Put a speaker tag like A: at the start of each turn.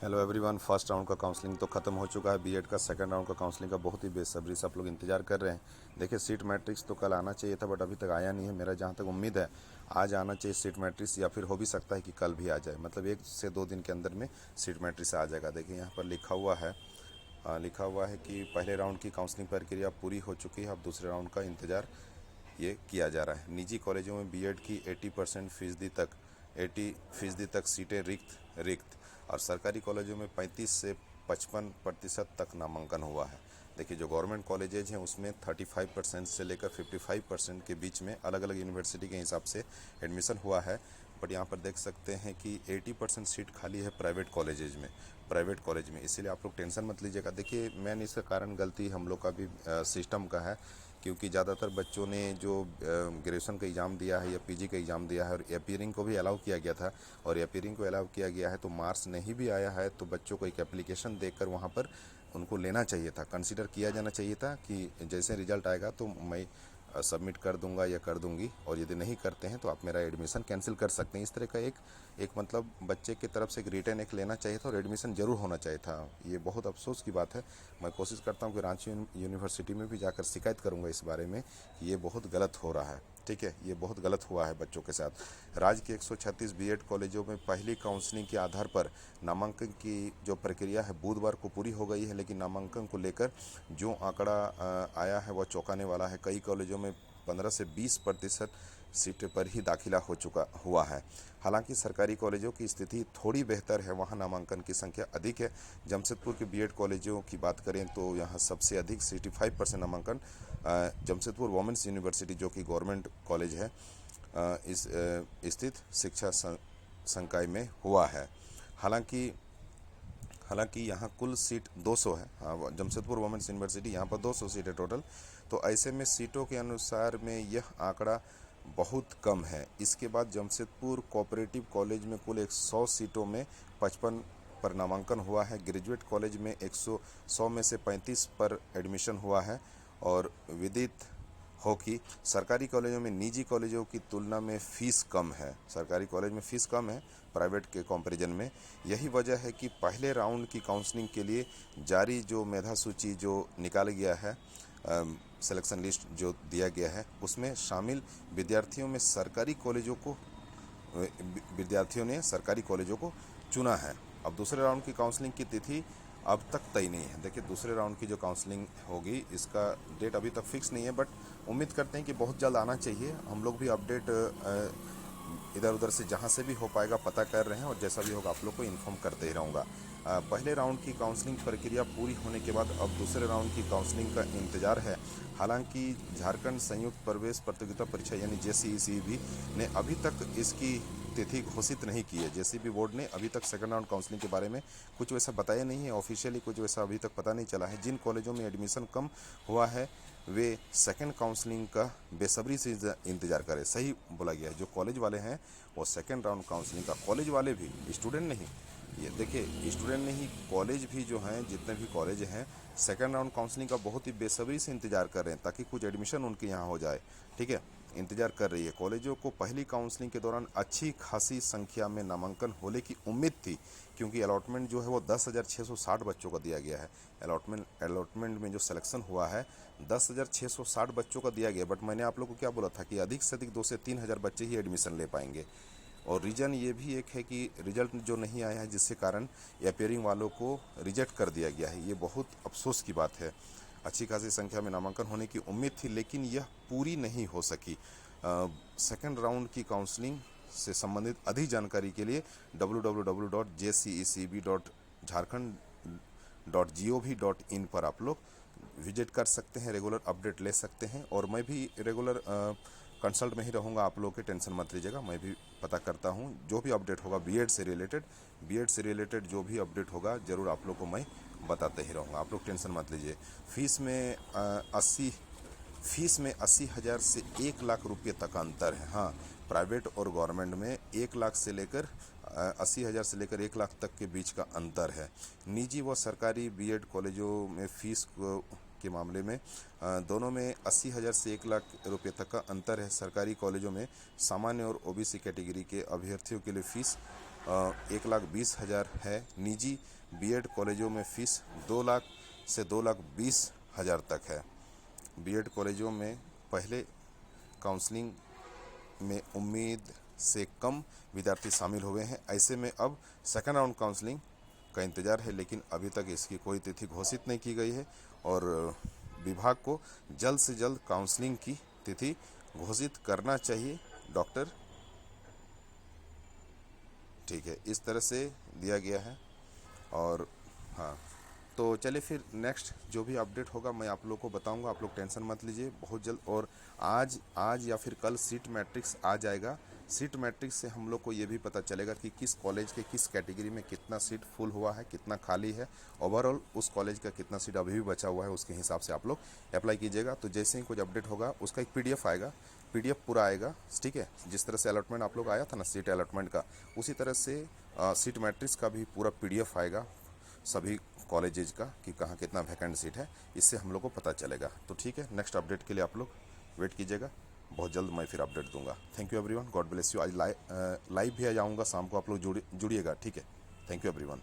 A: Hello everyone. First round का counselling तो ख़त्म हो चुका है। बीएड का सेकंड राउंड का काउंसलिंग का बहुत ही बेसब्री से आप लोग इंतजार कर रहे हैं। देखिए, सीट मैट्रिक्स तो कल आना चाहिए था, बट अभी तक आया नहीं है। मेरा जहाँ तक उम्मीद है आज आना चाहिए सीट मैट्रिक्स, या फिर हो भी सकता है कि कल भी आ जाए। मतलब 1 से 2 दिन के अंदर में सीट मैट्रिक्स आ जाएगा। देखिए यहाँ पर लिखा हुआ है कि पहले राउंड की काउंसलिंग प्रक्रिया पूरी हो चुकी है। अब दूसरे राउंड का इंतजार ये किया जा रहा है। निजी कॉलेजों में बीएड की 80% फीसदी तक सीटें रिक्त और सरकारी कॉलेजों में 35 से 55% तक नामांकन हुआ है। देखिए, जो गवर्नमेंट कॉलेजेज हैं उसमें 35% से लेकर 55% के बीच में अलग अलग यूनिवर्सिटी के हिसाब से एडमिशन हुआ है। बट यहाँ पर देख सकते हैं कि 80% सीट खाली है प्राइवेट कॉलेज में। इसीलिए आप लोग टेंशन मत लीजिएगा। देखिए, मेन इसका कारण गलती हम लोग का भी सिस्टम का है, क्योंकि ज़्यादातर बच्चों ने जो ग्रेजुएशन का एग्ज़ाम दिया है या पीजी का एग्ज़ाम दिया है, और अपीयरिंग को भी अलाउ किया गया था, और अपीयरिंग को अलाउ किया गया है तो मार्क्स नहीं भी आया है, तो बच्चों को एक एप्लीकेशन देकर वहाँ पर उनको लेना चाहिए था, कंसीडर किया जाना चाहिए था कि जैसे रिजल्ट आएगा तो मैं सबमिट कर दूंगा या कर दूंगी, और यदि नहीं करते हैं तो आप मेरा एडमिशन कैंसिल कर सकते हैं। इस तरह का एक मतलब बच्चे की तरफ से एक रिटर्न एक लेना चाहिए था, और एडमिशन ज़रूर होना चाहिए था। ये बहुत अफसोस की बात है। मैं कोशिश करता हूँ कि रांची यूनिवर्सिटी में भी जाकर शिकायत करूँगा इस बारे में कि ये बहुत गलत हो रहा है। ठीक है, ये बहुत गलत हुआ है बच्चों के साथ। राज्य के 136 बीएड कॉलेजों में पहली काउंसलिंग के आधार पर नामांकन की जो प्रक्रिया है बुधवार को पूरी हो गई है, लेकिन नामांकन को लेकर जो आंकड़ा आया है वह चौंकाने वाला है। कई कॉलेजों में 15 से 20% सीट पर ही दाखिला हुआ है। हालांकि सरकारी कॉलेजों की स्थिति थोड़ी बेहतर है, वहां नामांकन की संख्या अधिक है। जमशेदपुर के बीएड कॉलेजों की बात करें तो यहां सबसे अधिक 65% नामांकन जमशेदपुर वुमेन्स यूनिवर्सिटी, जो कि गवर्नमेंट कॉलेज है, इस स्थित शिक्षा संकाय में हुआ है। हालांकि हालांकि यहाँ कुल सीट 200 है। हाँ, जमशेदपुर वुमेन्स यूनिवर्सिटी यहाँ पर 200 सीट है टोटल। तो ऐसे में सीटों के अनुसार में यह आंकड़ा बहुत कम है। इसके बाद जमशेदपुर कोऑपरेटिव कॉलेज में कुल 100 सीटों में 55 पर नामांकन हुआ है। ग्रेजुएट कॉलेज में 100 में से 35 पर एडमिशन हुआ है। और विदित हो कि सरकारी कॉलेजों में निजी कॉलेजों की तुलना में फ़ीस कम है। सरकारी कॉलेज में फ़ीस कम है प्राइवेट के कंपैरिजन में। यही वजह है कि पहले राउंड की काउंसलिंग के लिए जारी जो मेधा सूची जो निकाला गया है, सिलेक्शन लिस्ट जो दिया गया है, उसमें शामिल विद्यार्थियों ने सरकारी कॉलेजों को चुना है। अब दूसरे राउंड की काउंसलिंग की तिथि अब तक तय नहीं है। देखिए, दूसरे राउंड की जो काउंसलिंग होगी इसका डेट अभी तक फिक्स नहीं है, बट उम्मीद करते हैं कि बहुत जल्द आना चाहिए। हम लोग भी अपडेट इधर उधर से जहाँ से भी हो पाएगा पता कर रहे हैं, और जैसा भी होगा आप लोग को इन्फॉर्म करते ही रहूँगा। पहले राउंड की काउंसलिंग प्रक्रिया पूरी होने के बाद अब दूसरे राउंड की काउंसलिंग का इंतजार है। हालांकि झारखंड संयुक्त प्रवेश प्रतियोगिता परीक्षा यानी जेसीईसी ने अभी तक इसकी तिथि घोषित नहीं की है। जेसीबी बोर्ड ने अभी तक सेकंड राउंड काउंसलिंग के बारे में कुछ वैसा बताया नहीं है। ऑफिशियली कुछ वैसा अभी तक पता नहीं चला है। जिन कॉलेजों में एडमिशन कम हुआ है वे सेकंड काउंसलिंग का बेसब्री से इंतजार करें। सही बोला गया है, जो कॉलेज वाले हैं वो सेकंड राउंड काउंसलिंग का, कॉलेज वाले भी, स्टूडेंट नहीं। ये देखिए, स्टूडेंट नहीं, कॉलेज भी जो हैं, जितने भी कॉलेज हैं, सेकंड राउंड काउंसलिंग का बहुत ही बेसब्री से इंतजार कर रहे हैं ताकि कुछ एडमिशन उनके यहाँ हो जाए। ठीक है, इंतजार कर रही है। कॉलेजों को पहली काउंसलिंग के दौरान अच्छी खासी संख्या में नामांकन होने की उम्मीद थी, क्योंकि अलॉटमेंट जो है वो 10,660 बच्चों का दिया गया है। अलॉटमेंट में जो सिलेक्शन हुआ है 10,660 बच्चों का दिया गया। बट मैंने आप लोग को क्या बोला था कि अधिक से अधिक 2 से 3 हज़ार बच्चे ही एडमिशन ले पाएंगे। और रीज़न ये भी एक है कि रिजल्ट जो नहीं आया है, जिसके कारण अपीयरिंग वालों को रिजेक्ट कर दिया गया है। ये बहुत अफसोस की बात है। अच्छी खासी संख्या में नामांकन होने की उम्मीद थी, लेकिन यह पूरी नहीं हो सकी। सेकंड राउंड की काउंसलिंग से संबंधित अधिक जानकारी के लिए www.jcecb.jharkhand.gov.in पर आप लोग विजिट कर सकते हैं, रेगुलर अपडेट ले सकते हैं। और मैं भी रेगुलर कंसल्ट में ही रहूँगा, आप लोग की टेंशन मत लीजिएगा। मैं भी पता करता हूँ जो भी अपडेट होगा बीएड से रिलेटेड जो भी अपडेट होगा ज़रूर आप लोग को मैं बताते ही रहूँगा। आप लोग टेंशन मत लीजिए। फीस में 80,000 से 1 लाख रुपये तक अंतर है। हाँ, प्राइवेट और गवर्नमेंट में 1 लाख से लेकर 80,000 से लेकर 1 लाख तक के बीच का अंतर है। निजी व सरकारी बीएड कॉलेजों में फीस के मामले में दोनों में 80,000 से 1 लाख रुपये तक का अंतर है। सरकारी कॉलेजों में सामान्य और ओबीसी कैटेगरी के अभ्यर्थियों के लिए फीस 1,20,000 है। निजी बीएड कॉलेजों में फ़ीस 2 लाख से 2,20,000 तक है। बीएड कॉलेजों में पहले काउंसलिंग में उम्मीद से कम विद्यार्थी शामिल हुए हैं। ऐसे में अब सेकंड राउंड काउंसलिंग का इंतज़ार है, लेकिन अभी तक इसकी कोई तिथि घोषित नहीं की गई है और विभाग को जल्द से जल्द काउंसलिंग की तिथि घोषित करना चाहिए डॉक्टर। ठीक है, इस तरह से दिया गया है। और हाँ, तो चलिए फिर नेक्स्ट जो भी अपडेट होगा मैं आप लोग को बताऊंगा। आप लोग टेंशन मत लीजिए, बहुत जल्द। और आज या फिर कल सीट मैट्रिक्स आ जाएगा। सीट मैट्रिक्स से हम लोग को ये भी पता चलेगा कि किस कॉलेज के किस कैटेगरी में कितना सीट फुल हुआ है, कितना खाली है, ओवरऑल उस कॉलेज का कितना सीट अभी भी बचा हुआ है, उसके हिसाब से आप लोग अप्लाई कीजिएगा। तो जैसे ही कुछ अपडेट होगा उसका एक पीडीएफ आएगा, पीडीएफ पूरा आएगा, ठीक है। जिस तरह से अलॉटमेंट आप लोग आया था ना सीट अलॉटमेंट का, उसी तरह से सीट मैट्रिक्स का भी पूरा पीडीएफ आएगा सभी कॉलेजेज का कि कहाँ कितना वैकेंट सीट है, इससे हम लोग को पता चलेगा। तो ठीक है, नेक्स्ट अपडेट के लिए आप लोग वेट कीजिएगा, बहुत जल्द मैं फिर अपडेट दूंगा। Thank you everyone, God bless you. आज लाइव भी आ जाऊँगा शाम को, आप लोग जुड़िएगा, ठीक है। Thank you everyone.